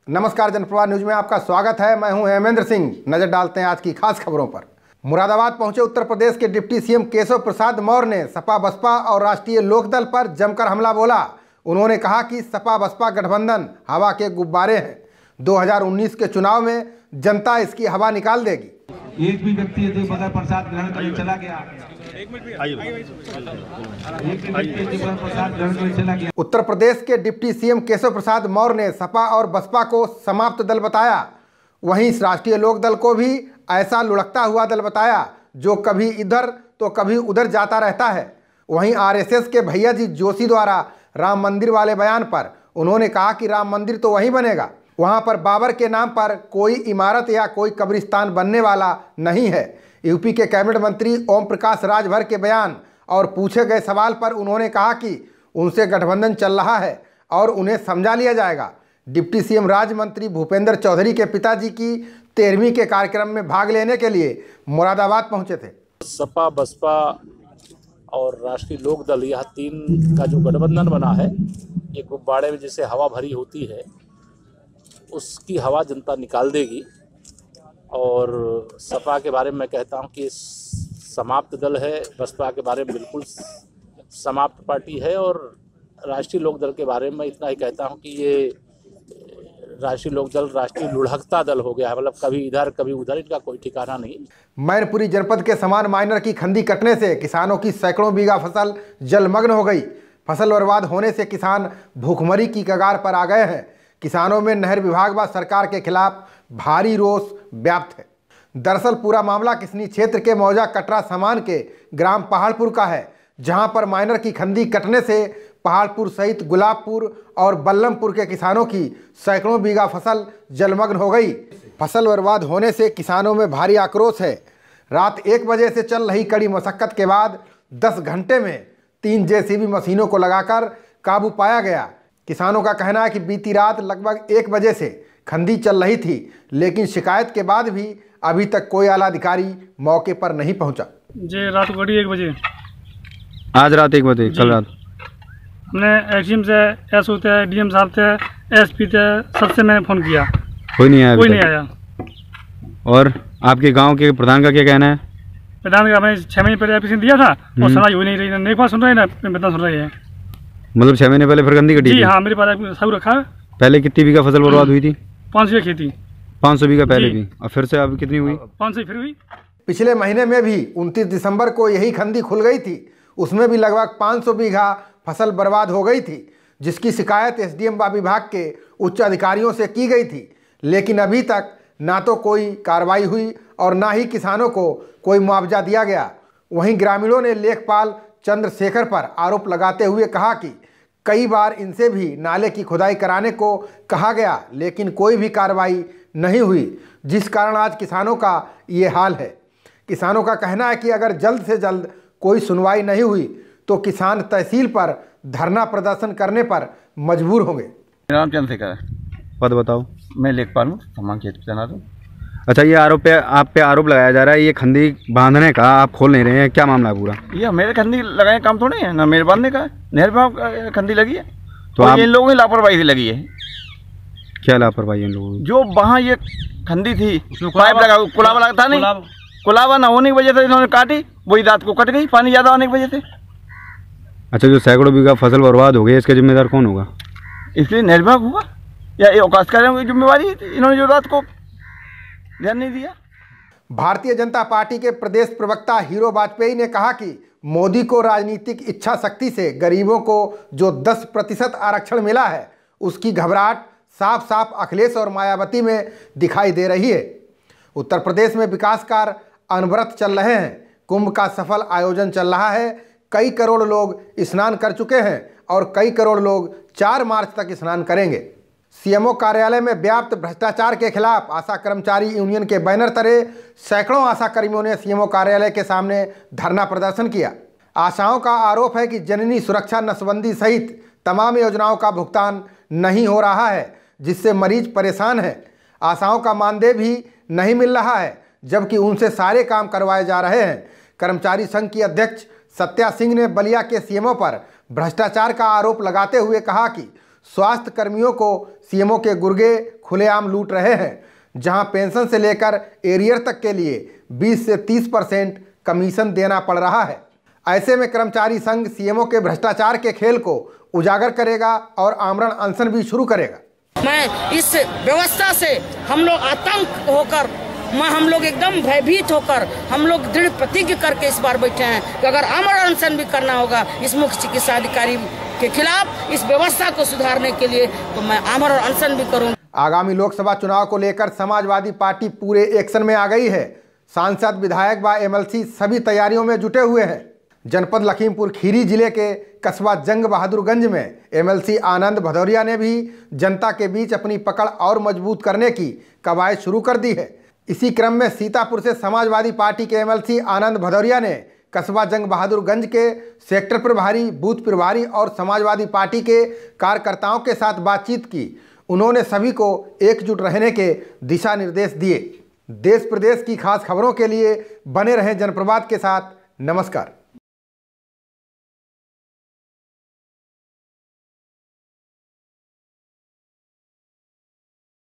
नमस्कार, जनप्रवाह न्यूज में आपका स्वागत है। मैं हूं हेमेंद्र सिंह। नजर डालते हैं आज की खास खबरों पर। मुरादाबाद पहुंचे उत्तर प्रदेश के डिप्टी सीएम केशव प्रसाद मौर्य ने सपा बसपा और राष्ट्रीय लोकदल पर जमकर हमला बोला। उन्होंने कहा कि सपा बसपा गठबंधन हवा के गुब्बारे हैं। 2019 के चुनाव में जनता इसकी हवा निकाल देगी। एक भी व्यक्ति यदि बगैर प्रसाद ग्रहण करके चला गया, उत्तर प्रदेश के डिप्टी सीएम केशव प्रसाद मौर्य ने सपा और बसपा को समाप्त दल बताया। वहीं राष्ट्रीय लोकदल को भी ऐसा लुढ़कता हुआ दल बताया जो कभी इधर तो कभी उधर जाता रहता है। वहीं आरएसएस के भैया जी जोशी द्वारा राम मंदिर वाले बयान पर उन्होंने कहा कि राम मंदिर तो वहीं बनेगा, वहां पर बाबर के नाम पर कोई इमारत या कोई कब्रिस्तान बनने वाला नहीं है। यूपी के कैबिनेट मंत्री ओम प्रकाश राजभर के बयान और पूछे गए सवाल पर उन्होंने कहा कि उनसे गठबंधन चल रहा है और उन्हें समझा लिया जाएगा। डिप्टी सीएम राज्य मंत्री भूपेंद्र चौधरी के पिताजी की 13वीं के कार्यक्रम में भाग लेने के लिए मुरादाबाद पहुंचे थे। सपा बसपा और राष्ट्रीय लोकदल, यह तीन का जो गठबंधन बना है, एक गुब्बारे में जैसे हवा भरी होती है उसकी हवा जनता निकाल देगी। और सपा के बारे में मैं कहता हूं कि समाप्त दल है, बसपा के बारे में बिल्कुल समाप्त पार्टी है, और राष्ट्रीय लोकदल के बारे में मैं इतना ही कहता हूं कि ये राष्ट्रीय लोकदल राष्ट्रीय लुढ़कता दल हो गया है। मतलब कभी इधर कभी उधर, इनका कोई ठिकाना नहीं। मैनपुरी जनपद के समान माइनर की खंदी कटने से किसानों की सैकड़ों बीघा फसल जलमग्न हो गई। फसल बर्बाद होने से किसान भूखमरी की कगार पर आ गए हैं। किसानों में नहर विभाग व सरकार के खिलाफ भारी रोष व्याप्त है। दरअसल पूरा मामला किसनी क्षेत्र के मौजा कटरा समान के ग्राम पहाड़पुर का है, जहां पर माइनर की खंदी कटने से पहाड़पुर सहित गुलाबपुर और बल्लमपुर के किसानों की सैकड़ों बीघा फसल जलमग्न हो गई। फसल बर्बाद होने से किसानों में भारी आक्रोश है। रात 1 बजे से चल रही कड़ी मशक्कत के बाद 10 घंटे में 3 जेसीबी मशीनों को लगाकर काबू पाया गया। किसानों का कहना है कि बीती रात लगभग 1 बजे से खंदी चल रही थी, लेकिन शिकायत के बाद भी अभी तक कोई आला अधिकारी मौके पर नहीं पहुंचा। जी रात को 1 बजे, आज रात 1 बजे, कल रात हमने एसडीएम से, एस होते हैं, डीएम साहब थे, एसपी थे, सबसे मैंने फ़ोन किया, कोई नहीं आया। कोई नहीं आया। और आपके गांव के प्रधान का क्या कहना है? प्रधान का मैंने 6 महीने पहले एप्लीकेशन दिया था और सुनाई हो नहीं रही। नहीं बात सुन रहे हैं ना, बता सुन रहे हैं। मतलब 6 महीने पहले फिर खंदी कटी थी? हाँ, मेरे पास सब रखा है। पहले कितनी बीघा फसल बर्बाद हुई थी? 500 खेती। 500 बीघा पहले भी, और फिर से अब कितनी हुई? 500 फिर हुई। पिछले महीने में भी 29 दिसंबर को यही खंदी खुल गई थी। उसमें भी लगभग 500 बीघा फसल बर्बाद हो गई थी, जिसकी शिकायत एसडीएम विभाग के उच्च अधिकारियों से की गई थी। लेकिन अभी तक ना तो कोई कार्रवाई हुई और ना ही किसानों को कोई मुआवजा दिया गया। वहीं ग्रामीणों ने लेखपाल चंद्रशेखर पर आरोप लगाते हुए कहा कि कई बार इनसे भी नाले की खुदाई कराने को कहा गया, लेकिन कोई भी कार्रवाई नहीं हुई, जिस कारण आज किसानों का ये हाल है। किसानों का कहना है कि अगर जल्द से जल्द कोई सुनवाई नहीं हुई तो किसान तहसील पर धरना प्रदर्शन करने पर मजबूर होंगे। मेरा नाम चंद्रशेखर है। पद बताओ। मैं लेखपाल हूँ, समान क्षेत्र से तैनात हूँ। अच्छा, ये आप पे आरोप लगाया जा रहा है ये खंदी बांधने का, आप खोल नहीं रहे हैं, क्या मामला है पूरा? ये मेरे खंदी लगाए काम थोड़े है ना, मेरे बांधने का नहर में खंदी लगी है। तो आप इन लोगों की लापरवाही से लगी है। क्या लापरवाही इन लोगों की? जो वहाँ ये खंदी थी, पाइप लगा, कुलावा लगता नहीं, कुलावा न होने की वजह से इन्होंने काटी, वही रात को कट गई पानी ज़्यादा होने की वजह से। अच्छा, जो सैकड़ों बीघा फसल बर्बाद हो गई, इसका जिम्मेदार कौन होगा? इसलिए नहर विभाग होगा या ये अवकाश कार्यों की जिम्मेवारी, इन्होंने जो रात को ध्यान नहीं दिया। भारतीय जनता पार्टी के प्रदेश प्रवक्ता हीरो वाजपेयी ने कहा कि मोदी को राजनीतिक इच्छा शक्ति से गरीबों को जो 10% आरक्षण मिला है, उसकी घबराहट साफ साफ अखिलेश और मायावती में दिखाई दे रही है। उत्तर प्रदेश में विकास कार्य अनवरत चल रहे हैं। कुंभ का सफल आयोजन चल रहा है। कई करोड़ लोग स्नान कर चुके हैं और कई करोड़ लोग 4 मार्च तक स्नान करेंगे। सीएमओ कार्यालय में व्याप्त भ्रष्टाचार के खिलाफ आशा कर्मचारी यूनियन के बैनर तले सैकड़ों आशा कर्मियों ने सीएमओ कार्यालय के सामने धरना प्रदर्शन किया। आशाओं का आरोप है कि जननी सुरक्षा नसबंदी सहित तमाम योजनाओं का भुगतान नहीं हो रहा है, जिससे मरीज परेशान है। आशाओं का मानदेय भी नहीं मिल रहा है, जबकि उनसे सारे काम करवाए जा रहे हैं। कर्मचारी संघ की अध्यक्ष सत्या सिंह ने बलिया के सीएमओ पर भ्रष्टाचार का आरोप लगाते हुए कहा कि स्वास्थ्य कर्मियों को सीएमओ के गुर्गे खुलेआम लूट रहे हैं, जहां पेंशन से लेकर एरियर तक के लिए 20 से 30% कमीशन देना पड़ रहा है। ऐसे में कर्मचारी संघ सीएमओ के भ्रष्टाचार के खेल को उजागर करेगा और आमरण अनशन भी शुरू करेगा। मैं इस व्यवस्था से हम लोग आतंक होकर, हम लोग एकदम भयभीत होकर, हम लोग दृढ़ प्रतिज्ञ करके इस बार बैठे हैं कि अगर आमरण अनशन भी करना होगा इस मुख्य चिकित्सा अधिकारी के खिलाफ, इस व्यवस्था को सुधारने के लिए, तो मैं आमरण अनशन भी करूँ। आगामी लोकसभा चुनाव को लेकर समाजवादी पार्टी पूरे एक्शन में आ गई है। सांसद, विधायक व एमएलसी सभी तैयारियों में जुटे हुए हैं। जनपद लखीमपुर खीरी जिले के कस्बा जंग बहादुरगंज में एमएलसी आनंद भदौरिया ने भी जनता के बीच अपनी पकड़ और मजबूत करने की कवायद शुरू कर दी है। इसी क्रम में सीतापुर से समाजवादी पार्टी के एमएलसी आनंद भदौरिया ने कस्बा जंग बहादुरगंज के सेक्टर प्रभारी, बूथ प्रभारी और समाजवादी पार्टी के कार्यकर्ताओं के साथ बातचीत की। उन्होंने सभी को एकजुट रहने के दिशा निर्देश दिए। देश प्रदेश की खास खबरों के लिए बने रहें जनप्रवाद के साथ। नमस्कार।